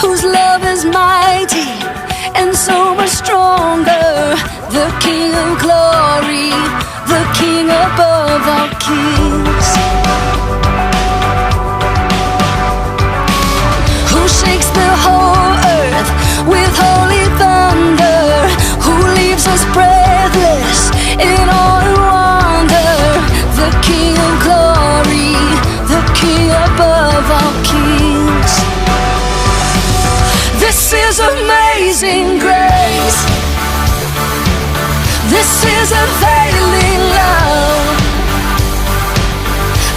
whose love is mighty and so much stronger, the King of glory, the King above all kings, who shakes the whole earth with holy thunder, who leaves us breathless in awe and wonder, the King of glory, the King above all kings. This is amazing grace. This is availing love.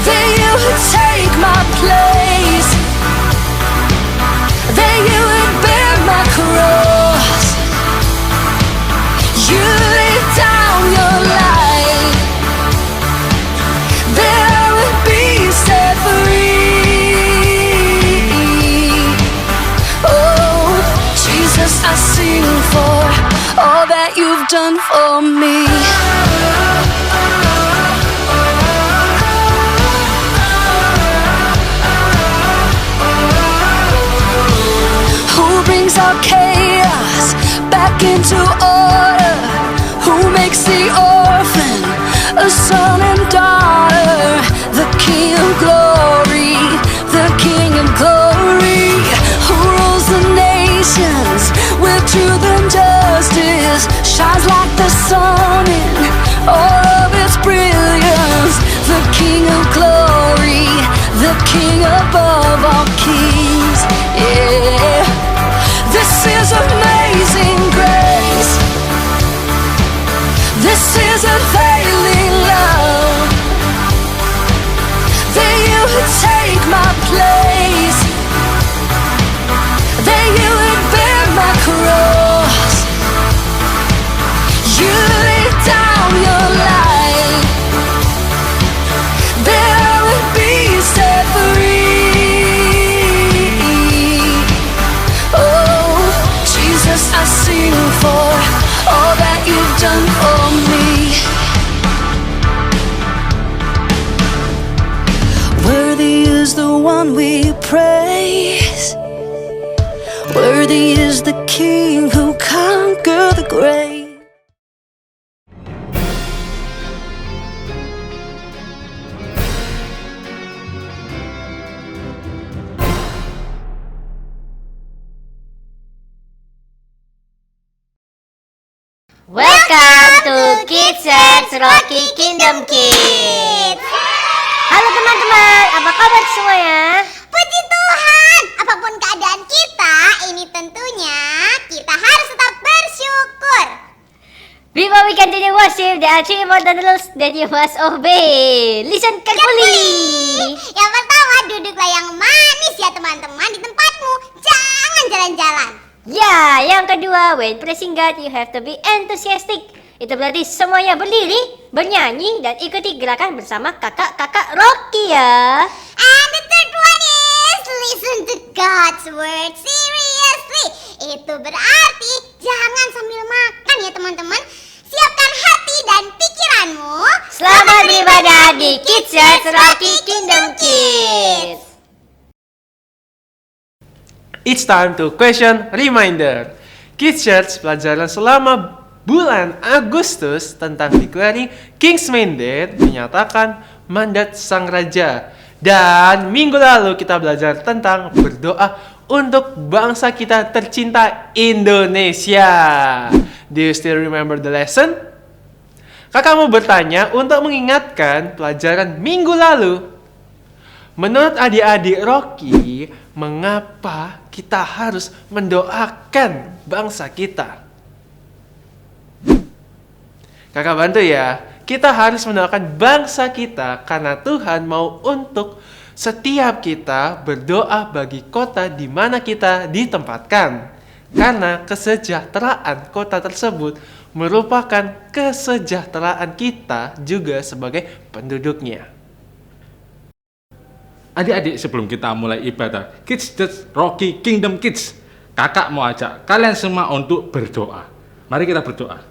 That you would take my place. That you would bear my cross. You laid down your life. That I would be set free. Oh, Jesus, I sing for all that you've done for me. Who brings our chaos back into order? Who makes the orphan a son and daughter? The King of glory, the King of glory, who rules the nations with truth and justice, shines like the sun in all of its brilliance. The King of glory, the King above all kings. Yeah, this is amazing grace. This is availing love. That you would take my place. That you would bear my cross. You laid down your life. That I would be set free. Oh, Jesus, I sing for all that you've done for me. Worthy is the one we praise. Worthy is the King who conquered the grave. Welcome to Kids Church Rocky Kingdom Kids. Halo teman-teman, apa kabar semuanya? Puji Tuhan, apapun keadaan kita, ini tentunya kita harus tetap bersyukur. Before we continue worship, there are 3 important rules that you must obey. Listen carefully. Yang pertama, duduklah yang manis ya teman-teman di tempatmu. Jangan jalan-jalan. Ya, yang kedua, when praising God, you have to be enthusiastic. Itu berarti semuanya berdiri, bernyanyi, dan ikuti gerakan bersama kakak-kakak Rocky ya. And the third one is listen to God's word seriously. Itu berarti jangan sambil makan ya teman-teman. Siapkan hati dan pikiranmu. Selamat beribadah di Kids Church Rocky Kingdom Kids. It's time to question reminder. Kids Church pelajaran selama bulan Agustus tentang declaring King's Mandate, menyatakan mandat Sang Raja. Dan minggu lalu kita belajar tentang berdoa untuk bangsa kita tercinta Indonesia. Do you still remember the lesson? Kakak mau bertanya untuk mengingatkan pelajaran minggu lalu. Menurut adik-adik Rocky, mengapa kita harus mendoakan bangsa kita? Kakak bantu ya. Kita harus mendoakan bangsa kita karena Tuhan mau untuk setiap kita berdoa bagi kota di mana kita ditempatkan. Karena kesejahteraan kota tersebut merupakan kesejahteraan kita juga sebagai penduduknya. Adik-adik, sebelum kita mulai ibadah Kids Church Rocky Kingdom Kids, kakak mau ajak kalian semua untuk berdoa. Mari kita berdoa.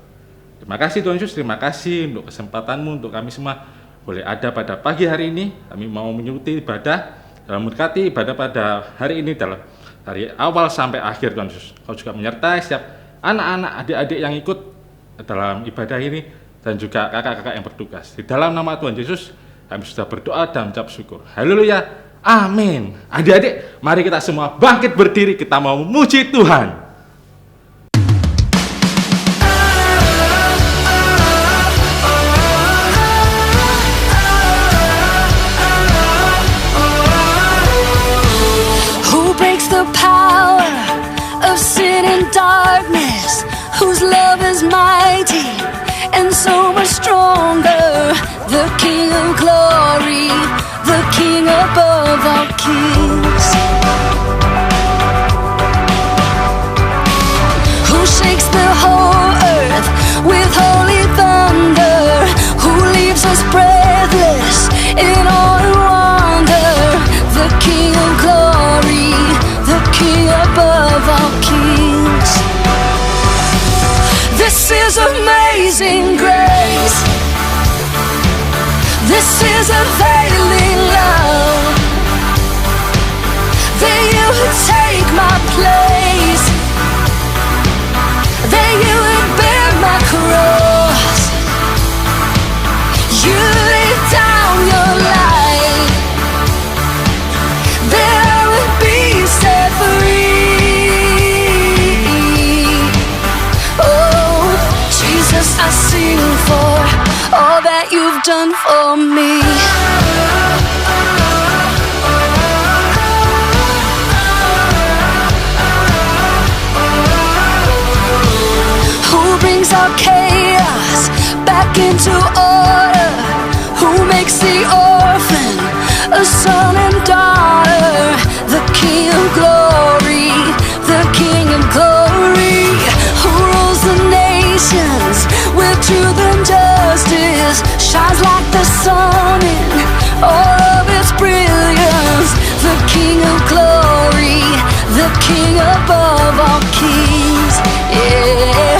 Terima kasih Tuhan Yesus, terima kasih untuk kesempatanmu, untuk kami semua boleh ada pada pagi hari ini. Kami mau mengikuti ibadah dalam berkati ibadah pada hari ini dalam dari awal sampai akhir Tuhan Yesus. Kau juga menyertai setiap anak-anak, adik-adik yang ikut dalam ibadah ini dan juga kakak-kakak yang bertugas. Di dalam nama Tuhan Yesus kami sudah berdoa dan mengucap syukur. Haleluya, amin. Adik-adik, mari kita semua bangkit berdiri, kita mau memuji Tuhan. The power of sin and darkness, whose love is mighty and so much stronger. The King of glory, the King above all kings, who shakes the whole earth with holy thunder, who leaves us breathless in awe and wonder. The King of glory, the King above all kings. This is amazing grace. This is unfailing love. That you would take my place, that you would bear my cross. You laid down your life, that I would be set free. Oh, Jesus, I sing for all that you've done for me. Who brings our chaos back into order? Who makes the orphan a son and daughter? The King of glory, the King of glory, who rules the nations with truth and justice, shines like the sun in all of its brilliance. The King of glory, the King above all kings. Yeah,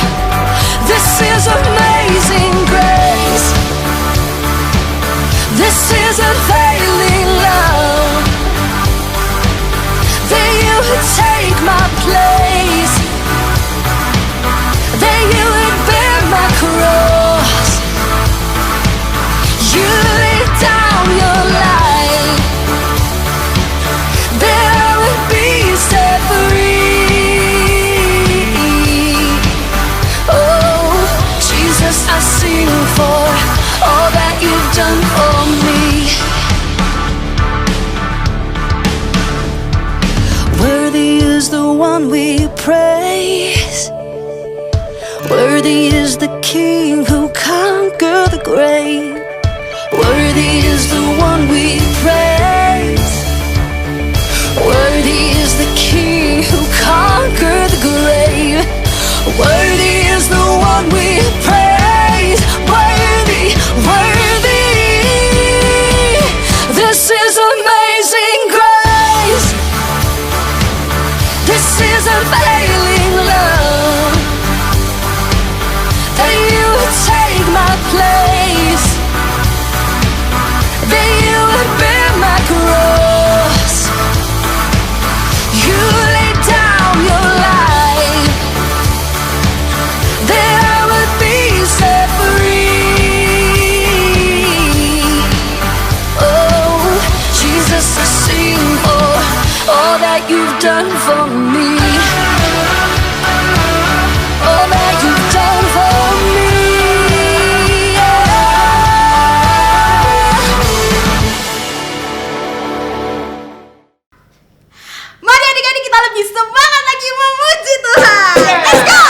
this is amazing grace. This is unfailing love. That you would take my place, that you would bear my cross. You laid down your life, that I would be set free. Oh, Jesus, I sing for all that you've done for me. Worthy is the one we praise. Worthy is the King who conquered the grave. Worthy is the one we praise. Worthy is the King who conquered the grave. Worthy is the one we praise. Worthy, worthy. This is amazing grace. This is unfailing love. That you would take my place, that you would bear my cross. You laid down your life, that I would be set free. Oh, Jesus, I sing for all that you've done for me. All that you've done for me. Mari adik-adik kita lebih semangat lagi memuji Tuhan. Let's go.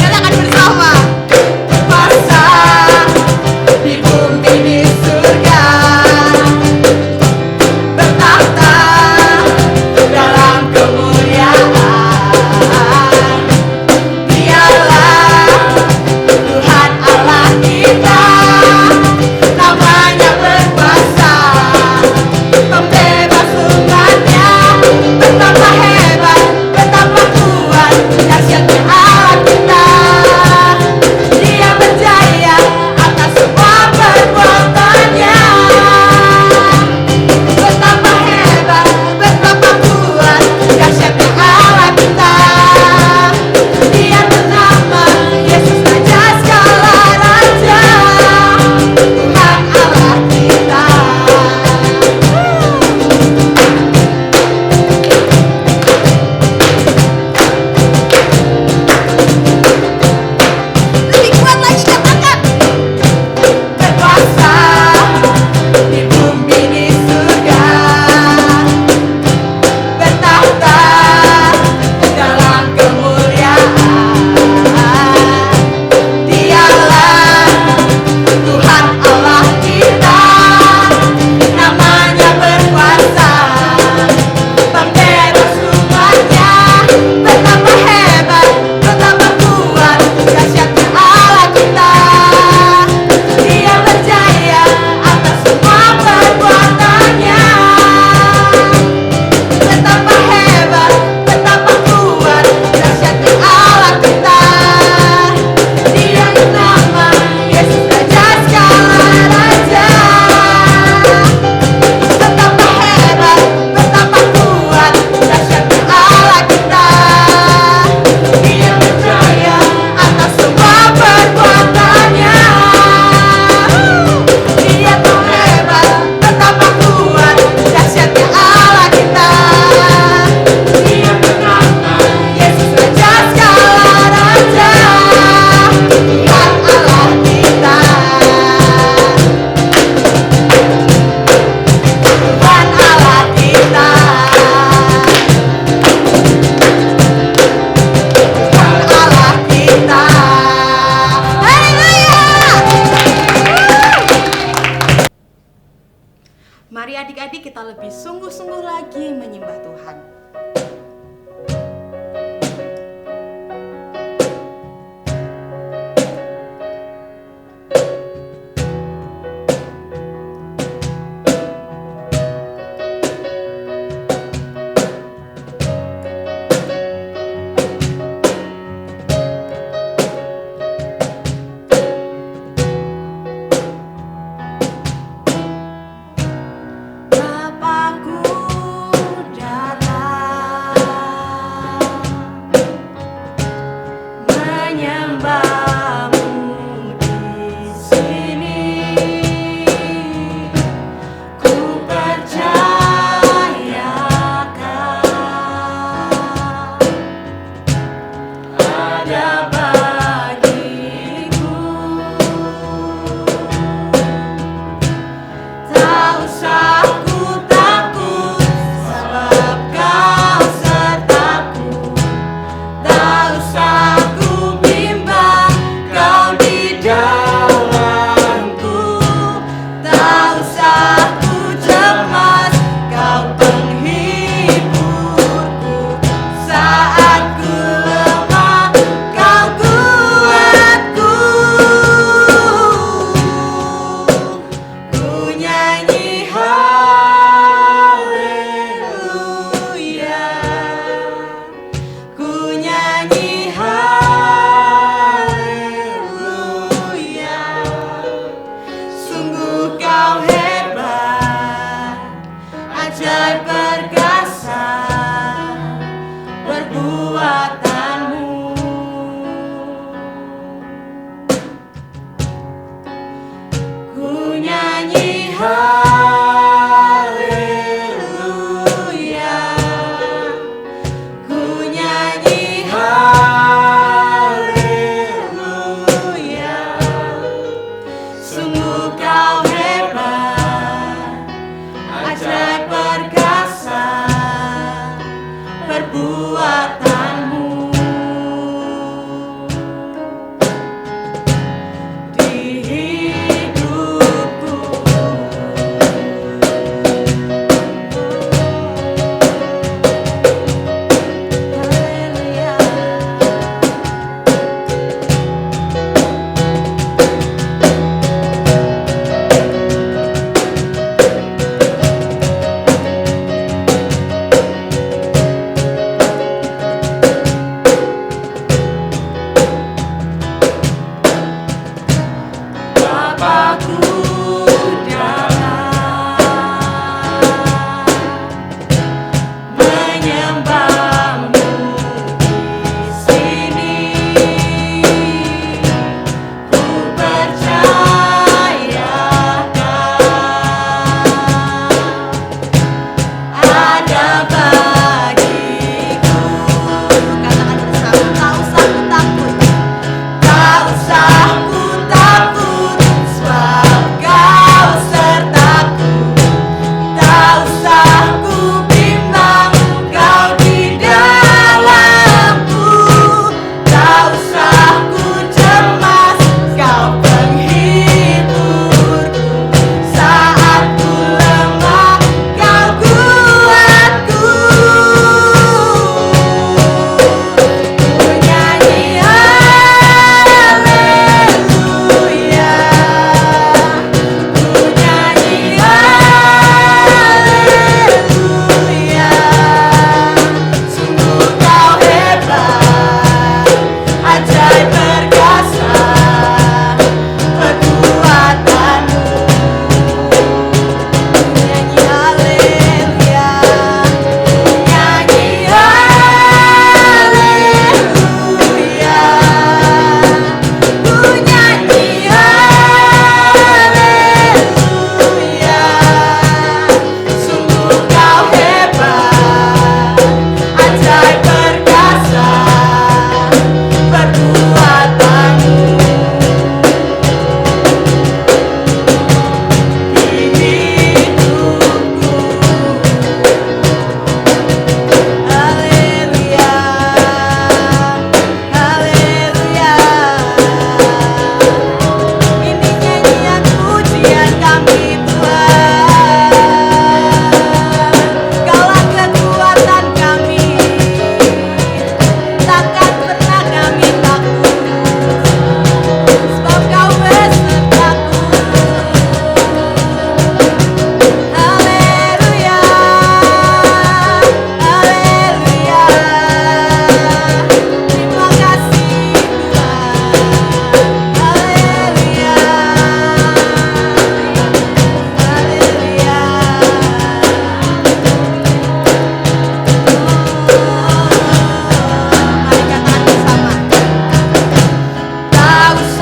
Katakan bersama. Masa di bumi di surga, bertahta dalam kemuliaan. Dialah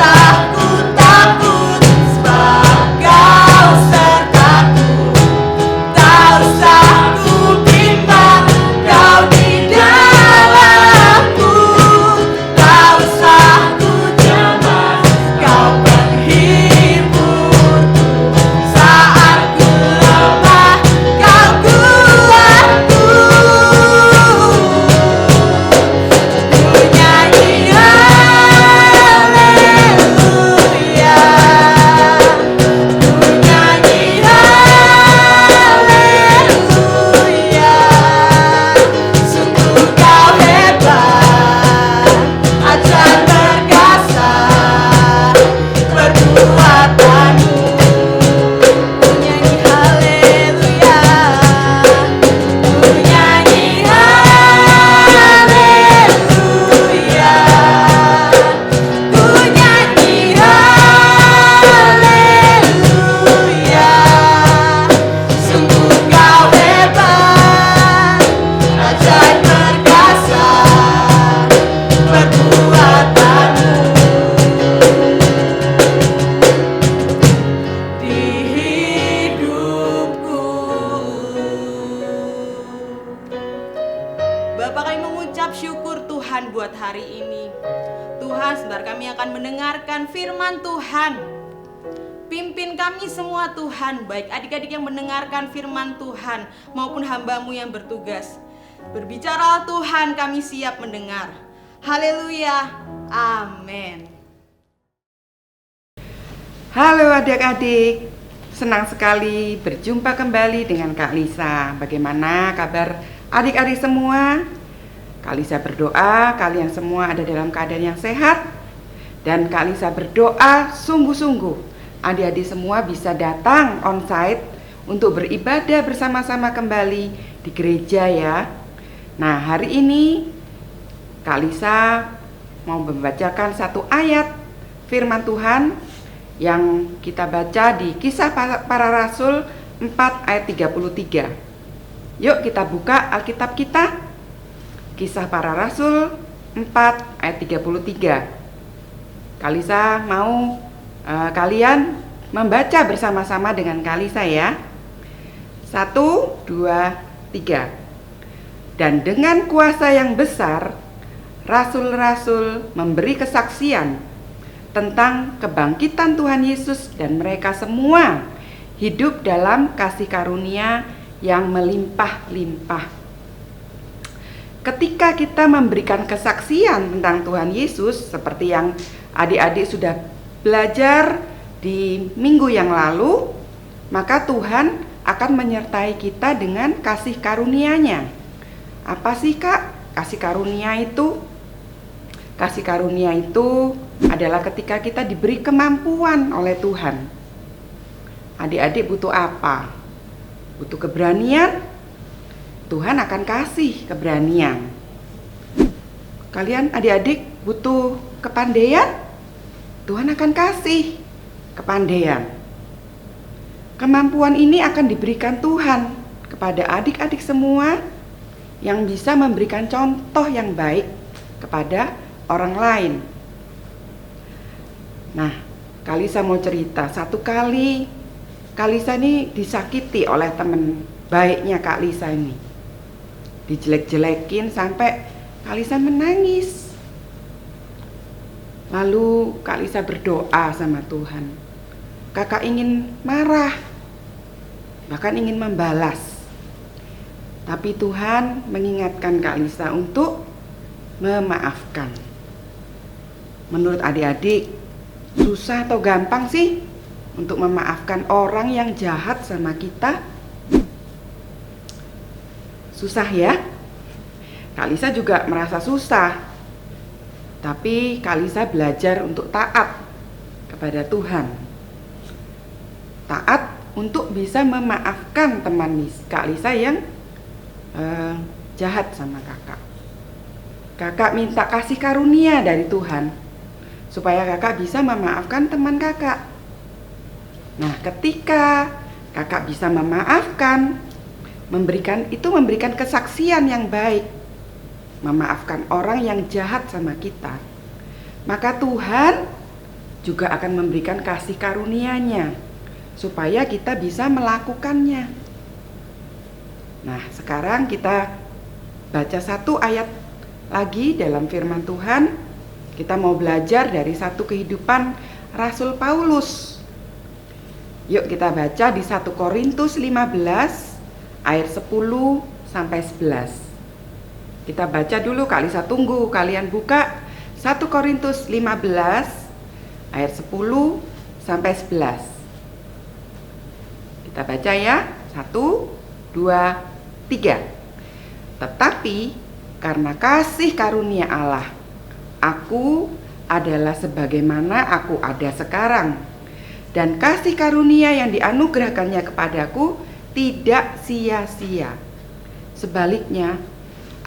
usah ku takut, sebab Kau sertaku. Tak usah ku bimbang, Kau di dalamku. Tak usah ku cemas, Kau penghiburku. Saat ku lemah, Kau kuatku. Ku nyanyi haleluya, ku nyanyi haleluya. Sungguh Kau hebat, ajar perkasa perbuatanmu. Ku nyanyi haleluya, ku nyanyi haleluya, ku nyanyi haleluya. Sungguh Kau hebat, ajaib perkasa perbuatanmu. Di hidupku. Bapak, kami mengucap syukur Tuhan buat hari ini. Tuhan, sebentar kami akan mendengarkan firman Tuhan. Pimpin kami semua Tuhan, baik adik-adik yang mendengarkan firman Tuhan maupun hamba-Mu yang bertugas. Berbicara Tuhan, kami siap mendengar. Haleluya, amin. Halo adik-adik, senang sekali berjumpa kembali dengan Kak Lisa. Bagaimana kabar adik-adik semua? Kak Lisa berdoa kalian semua ada dalam keadaan yang sehat. Dan Kak Lisa berdoa sungguh-sungguh adik-adik semua bisa datang onsite untuk beribadah bersama-sama kembali di gereja ya. Nah, hari ini Kak Lisa mau membacakan satu ayat firman Tuhan yang kita baca di Kisah Para Rasul 4 ayat 33. Yuk kita buka Alkitab kita. Kisah Para Rasul 4 ayat 33. Kalisa mau kalian membaca bersama-sama dengan Kalisa ya. 1, 2, 3. Dan dengan kuasa yang besar, rasul-rasul memberi kesaksian tentang kebangkitan Tuhan Yesus, dan mereka semua hidup dalam kasih karunia yang melimpah-limpah. Ketika kita memberikan kesaksian tentang Tuhan Yesus, seperti yang adik-adik sudah belajar di minggu yang lalu, maka Tuhan akan menyertai kita dengan kasih karunia-Nya. Apa sih Kak kasih karunia itu? Kasih karunia itu adalah ketika kita diberi kemampuan oleh Tuhan. Adik-adik butuh apa? Butuh keberanian? Tuhan akan kasih keberanian. Kalian adik-adik butuh kepandaian? Tuhan akan kasih kepandaian. Kemampuan ini akan diberikan Tuhan kepada adik-adik semua yang bisa memberikan contoh yang baik kepada orang lain. Nah, Kalisa mau cerita. Satu kali Kalisa ini disakiti oleh teman baiknya Kak Lisa ini. Dijelek-jelekin sampai Kalisa menangis. Lalu Kak Lisa berdoa sama Tuhan. Kakak ingin marah, bahkan ingin membalas. Tapi Tuhan mengingatkan Kak Lisa untuk memaafkan. Menurut adik-adik, susah atau gampang sih untuk memaafkan orang yang jahat sama kita? Susah ya? Kak Lisa juga merasa susah. Tapi Kak Lisa belajar untuk taat kepada Tuhan. Taat untuk bisa memaafkan teman Kak Lisa yang jahat sama kakak. Kakak minta kasih karunia dari Tuhan supaya kakak bisa memaafkan teman kakak. Nah, ketika kakak bisa memaafkan, memberikan kesaksian yang baik, memaafkan orang yang jahat sama kita, maka Tuhan juga akan memberikan kasih karunia-Nya supaya kita bisa melakukannya. Nah, sekarang kita baca satu ayat lagi dalam firman Tuhan. Kita mau belajar dari satu kehidupan Rasul Paulus. Yuk kita baca di 1 Korintus 15 ayat 10 sampai 11. Kita baca dulu, Kak Lisa tunggu. Kalian buka 1 Korintus 15 ayat 10 sampai 11. Kita baca ya. 1, 2, 3. Tetapi karena kasih karunia Allah, aku adalah sebagaimana aku ada sekarang. Dan kasih karunia yang dianugerahkannya kepadaku tidak sia-sia. Sebaliknya,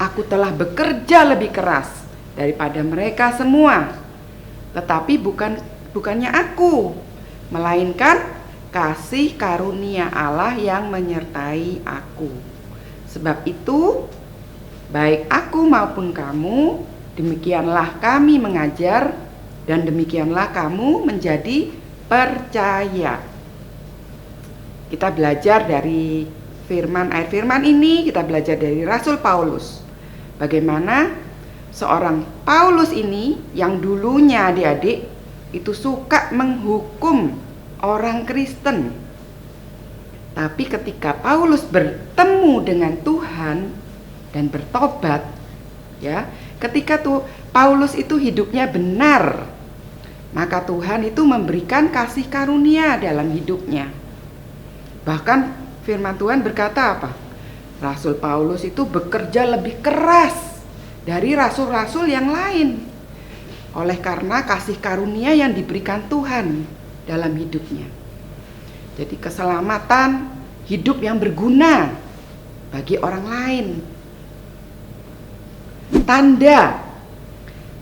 aku telah bekerja lebih keras daripada mereka semua. Tetapi bukannya aku, melainkan kasih karunia Allah yang menyertai aku. Sebab itu, baik aku maupun kamu, demikianlah kami mengajar, dan demikianlah kamu menjadi percaya. Kita belajar dari ayat firman ini, kita belajar dari Rasul Paulus. Bagaimana seorang Paulus ini yang dulunya adik-adik itu suka menghukum orang Kristen. Tapi ketika Paulus bertemu dengan Tuhan dan bertobat, ya, ketika Paulus itu hidupnya benar, maka Tuhan itu memberikan kasih karunia dalam hidupnya. Bahkan firman Tuhan berkata apa? Rasul Paulus itu bekerja lebih keras dari rasul-rasul yang lain, oleh karena kasih karunia yang diberikan Tuhan dalam hidupnya. Jadi keselamatan, hidup yang berguna bagi orang lain. Tanda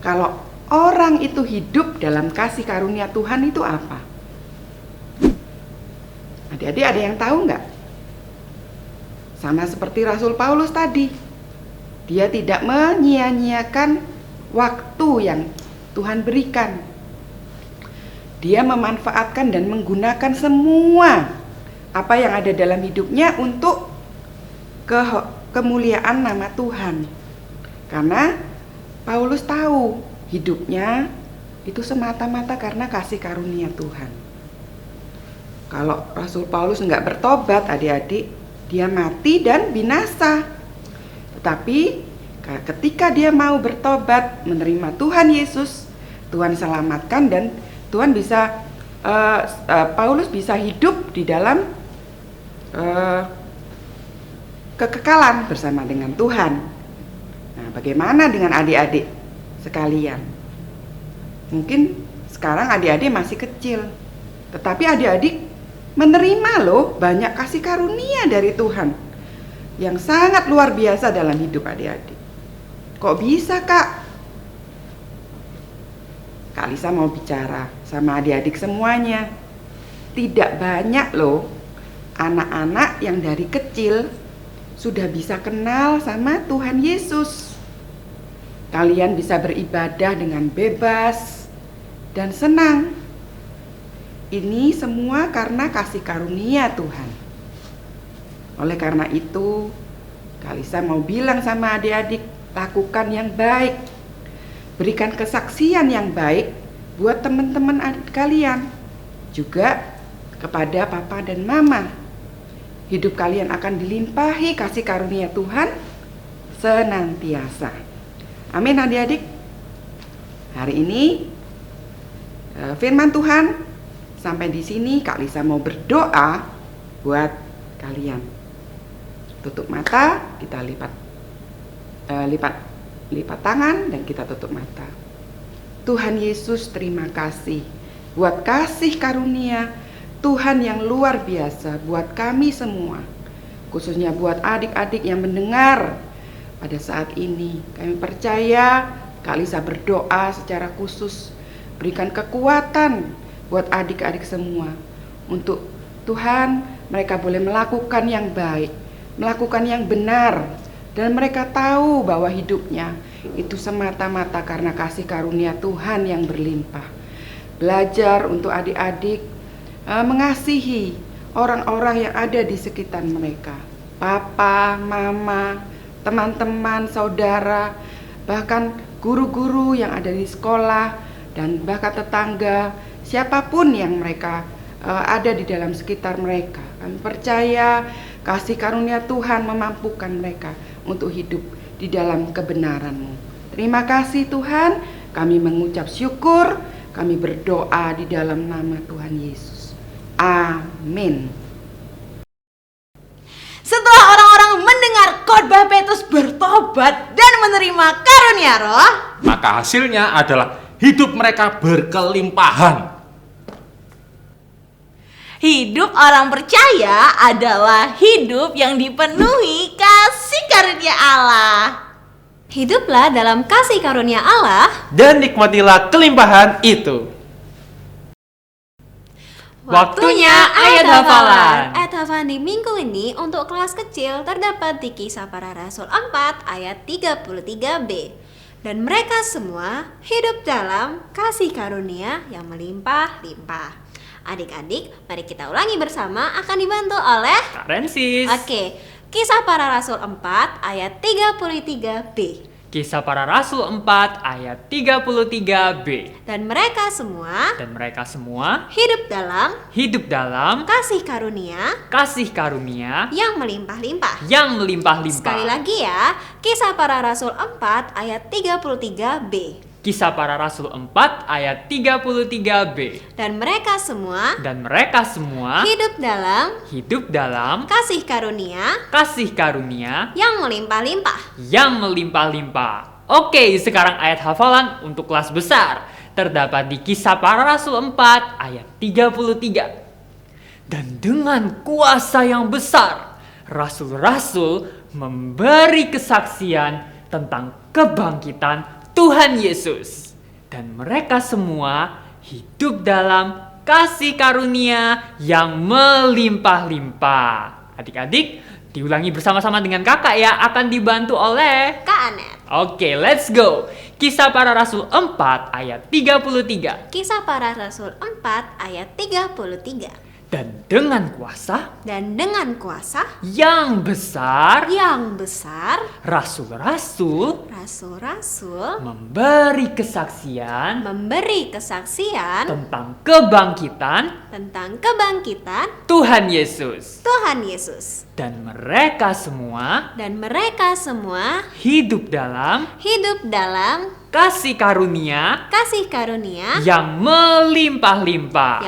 kalau orang itu hidup dalam kasih karunia Tuhan itu apa? Adik-adik ada yang tahu nggak? Sama seperti Rasul Paulus tadi, dia tidak menyia-nyiakan waktu yang Tuhan berikan. Dia memanfaatkan dan menggunakan semua apa yang ada dalam hidupnya untuk kemuliaan nama Tuhan. Karena Paulus tahu hidupnya itu semata-mata karena kasih karunia Tuhan. Kalau Rasul Paulus nggak bertobat, adik-adik, dia mati dan binasa. Tetapi ketika dia mau bertobat, menerima Tuhan Yesus, Tuhan selamatkan dan Tuhan bisa Paulus bisa hidup di dalam kekekalan bersama dengan Tuhan. Nah, bagaimana dengan adik-adik sekalian? Mungkin sekarang adik-adik masih kecil, tetapi adik-adik menerima loh banyak kasih karunia dari Tuhan yang sangat luar biasa dalam hidup adik-adik. Kok bisa, Kak? Kak Lisa mau bicara sama adik-adik semuanya. Tidak banyak loh anak-anak yang dari kecil sudah bisa kenal sama Tuhan Yesus. Kalian bisa beribadah dengan bebas dan senang. Ini semua karena kasih karunia Tuhan. Oleh karena itu, Kak Lisa mau bilang sama adik-adik, lakukan yang baik. Berikan kesaksian yang baik buat teman-teman adik kalian. Juga kepada papa dan mama. Hidup kalian akan dilimpahi kasih karunia Tuhan senantiasa. Amin adik-adik. Hari ini firman Tuhan sampai di sini. Kak Lisa mau berdoa buat kalian. Tutup mata, kita lipat tangan dan kita tutup mata. Tuhan Yesus, terima kasih buat kasih karunia Tuhan yang luar biasa buat kami semua, khususnya buat adik-adik yang mendengar pada saat ini. Kami percaya Kak Lisa berdoa secara khusus, berikan kekuatan buat adik-adik semua untuk Tuhan mereka boleh melakukan yang baik, melakukan yang benar, dan mereka tahu bahwa hidupnya itu semata-mata karena kasih karunia Tuhan yang berlimpah. belajar untuk adik-adik mengasihi orang-orang yang ada di sekitar mereka. Papa, mama, teman-teman, saudara, bahkan guru-guru yang ada di sekolah, dan bahkan tetangga, siapapun yang mereka ada di dalam sekitar mereka. Kami percaya kasih karunia Tuhan memampukan mereka untuk hidup di dalam kebenaran-Mu. Terima kasih Tuhan, kami mengucap syukur, kami berdoa di dalam nama Tuhan Yesus. Amin. Setelah orang-orang mendengar khotbah Petrus bertobat dan menerima karunia Roh, Maka hasilnya adalah hidup mereka berkelimpahan. hidup orang percaya adalah hidup yang dipenuhi kasih karunia Allah. Hiduplah dalam kasih karunia Allah. Dan nikmatilah kelimpahan itu. Waktunya ayat hafalan. Ayat hafalan di minggu ini untuk kelas kecil terdapat di Kisah Para Rasul 4 ayat 33b. Dan mereka semua hidup dalam kasih karunia yang melimpah-limpah. Adik-adik, mari kita ulangi bersama, akan dibantu oleh Karensis. Oke, Kisah Para Rasul 4 ayat 33b. Kisah Para Rasul 4 ayat 33b. Dan mereka semua Dan mereka semua hidup dalam kasih karunia yang melimpah-limpah. yang melimpah-limpah. Sekali lagi ya, Kisah Para Rasul 4 ayat 33b. Kisah Para Rasul 4 ayat 33b. Dan mereka semua Dan mereka semua hidup dalam kasih karunia yang melimpah-limpah. Oke, sekarang ayat hafalan untuk kelas besar terdapat di Kisah Para Rasul 4 ayat 33. Dan dengan kuasa yang besar, rasul-rasul memberi kesaksian tentang kebangkitan Tuhan Yesus. Dan mereka semua hidup dalam kasih karunia yang melimpah-limpah. Adik-adik, diulangi bersama-sama dengan kakak ya, akan dibantu oleh Kak Anet. Oke, let's go. Kisah Para Rasul 4 ayat 33. Kisah Para Rasul 4 ayat 33. Dan dengan kuasa Dan dengan kuasa yang besar, rasul-rasul rasul-rasul memberi kesaksian tentang kebangkitan Tuhan Yesus. Dan mereka semua hidup dalam kasih karunia yang melimpah-limpah.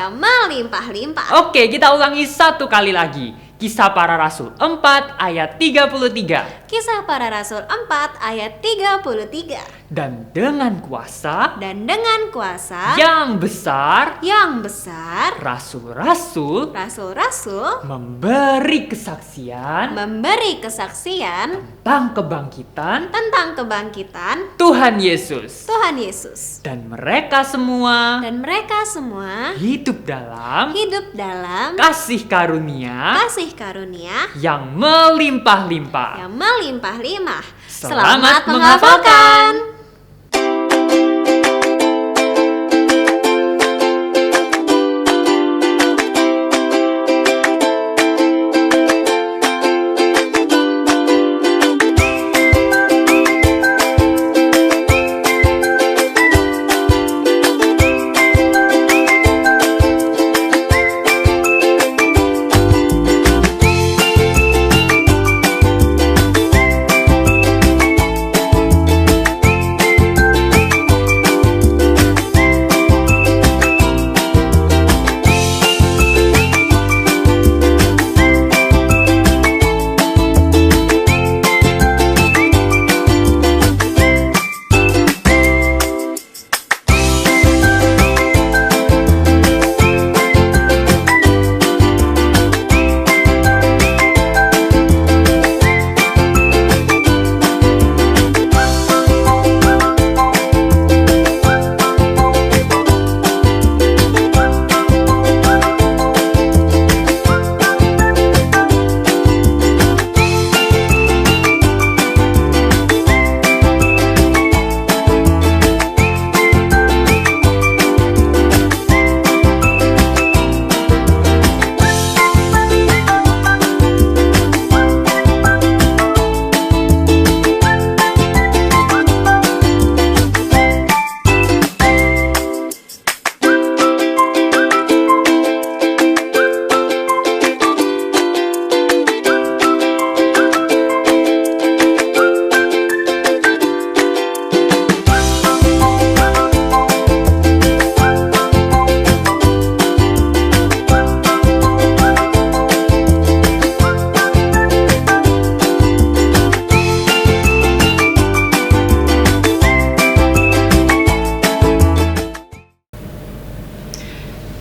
Oke, kita ulangi satu kali lagi. Kisah Para Rasul 4 ayat 33. Kisah Para Rasul 4 ayat 33. Dan dengan kuasa yang besar rasul-rasul memberi kesaksian tentang kebangkitan Tuhan Yesus. Dan mereka semua hidup dalam kasih karunia yang melimpah-limpah. Selamat menghafalkan.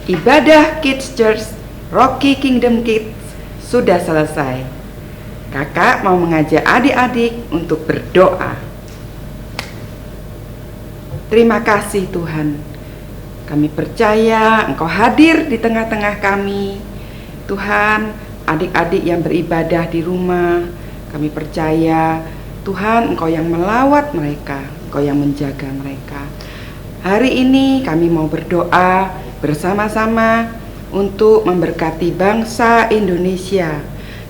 Ibadah Kids Church Rocky Kingdom Kids sudah selesai. Kakak mau mengajak adik-adik untuk berdoa. Terima kasih Tuhan. Kami percaya Engkau hadir di tengah-tengah kami. Tuhan, adik-adik yang beribadah di rumah, kami percaya Tuhan Engkau yang melawat mereka, Engkau yang menjaga mereka. Hari ini kami mau berdoa bersama-sama untuk memberkati bangsa Indonesia.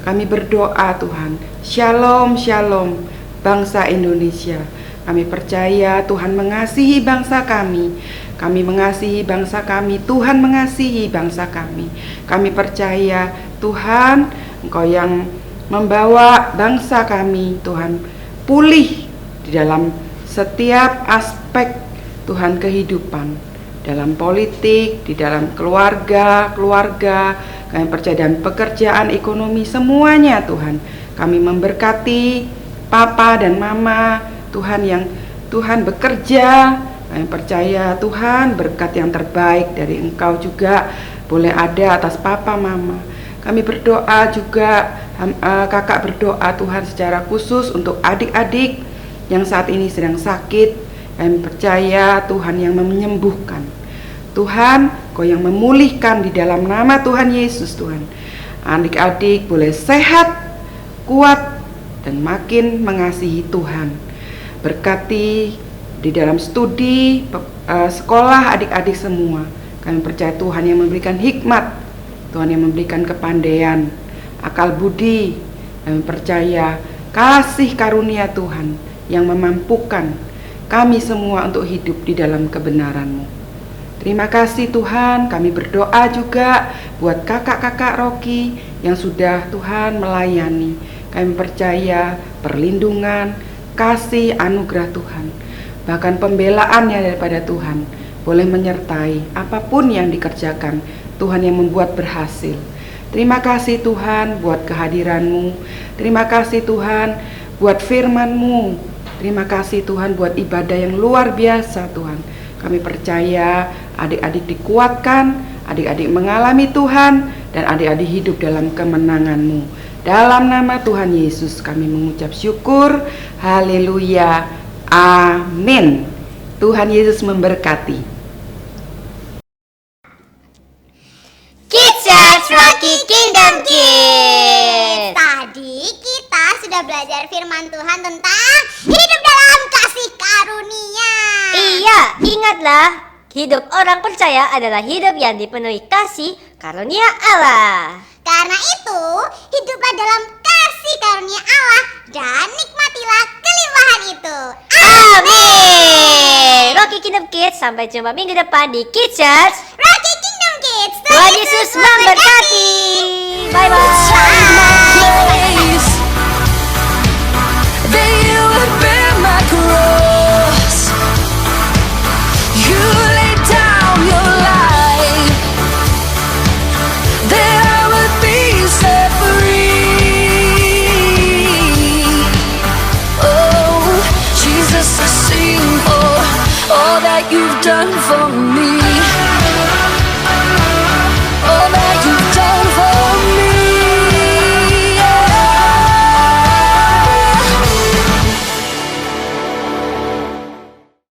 Kami berdoa Tuhan, Shalom, Shalom bangsa Indonesia. Kami percaya Tuhan mengasihi bangsa kami. Kami mengasihi bangsa kami, Tuhan mengasihi bangsa kami. Kami percaya Tuhan, Engkau yang membawa bangsa kami, Tuhan, pulih di dalam setiap aspek Tuhan kehidupan, dalam politik, di dalam keluarga, kami percaya dan pekerjaan, ekonomi, semuanya Tuhan. Kami memberkati Papa dan Mama, Tuhan yang Tuhan bekerja. Kami percaya Tuhan berkat yang terbaik dari Engkau juga boleh ada atas Papa Mama. Kami berdoa juga, kakak berdoa Tuhan secara khusus untuk adik-adik yang saat ini sedang sakit. Kami percaya Tuhan yang menyembuhkan. Tuhan, Kau yang memulihkan di dalam nama Tuhan Yesus Tuhan. Adik-adik boleh sehat, kuat, dan makin mengasihi Tuhan. Berkati di dalam studi, sekolah adik-adik semua. Kami percaya Tuhan yang memberikan hikmat, Tuhan yang memberikan kepandaian, akal budi. Kami percaya kasih karunia Tuhan yang memampukan kami semua untuk hidup di dalam kebenaran-Mu. Terima kasih Tuhan. Kami berdoa juga buat kakak-kakak Rocky yang sudah Tuhan melayani. Kami percaya perlindungan, kasih, anugerah Tuhan, bahkan pembelaannya daripada Tuhan boleh menyertai apapun yang dikerjakan. Tuhan yang membuat berhasil. Terima kasih Tuhan buat kehadiran-Mu. Terima kasih Tuhan buat firman-Mu. Terima kasih Tuhan buat ibadah yang luar biasa Tuhan. Kami percaya adik-adik dikuatkan, adik-adik mengalami Tuhan, dan adik-adik hidup dalam kemenangan-Mu. Dalam nama Tuhan Yesus kami mengucap syukur. Haleluya. Amin. Tuhan Yesus memberkati. Kids Church Rocky Kingdom Kids. Tadi kita sudah belajar firman Tuhan tentang hidup dalam kasih karunia. Iya, ingatlah, hidup orang percaya adalah hidup yang dipenuhi kasih karunia Allah. Karena itu, hiduplah dalam kasih karunia Allah dan nikmatilah kelimpahan itu. Amin. Rocky Kingdom Kids, sampai jumpa minggu depan di Kids Church Rocky